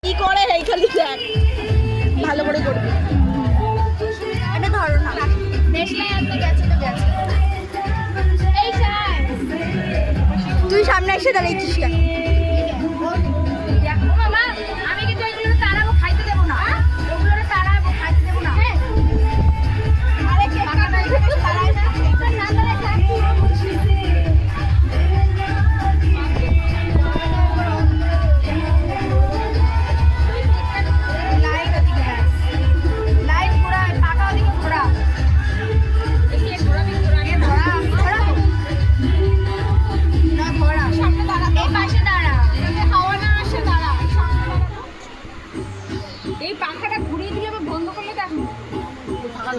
কি করে এই খালি দেখ ভালো করে করবি এটা ধরো না বেশ না আপনি গেছে তো গেছে এই স্যার তুই সামনে এসে দাঁড়িয়েছিস কেন দেখো মামা আমি কিন্তু এগুলো তাড়াবো খাইতে দেবো না ওগুলো তাড়াবো খাইতে দেবো না আরে কে কাটা একটু তাড়াই না না তাড়াই থাকি এই পাখাটা ঘুরিয়ে দিয়ে আবার বন্ধ করলে দেখো ফাঁকা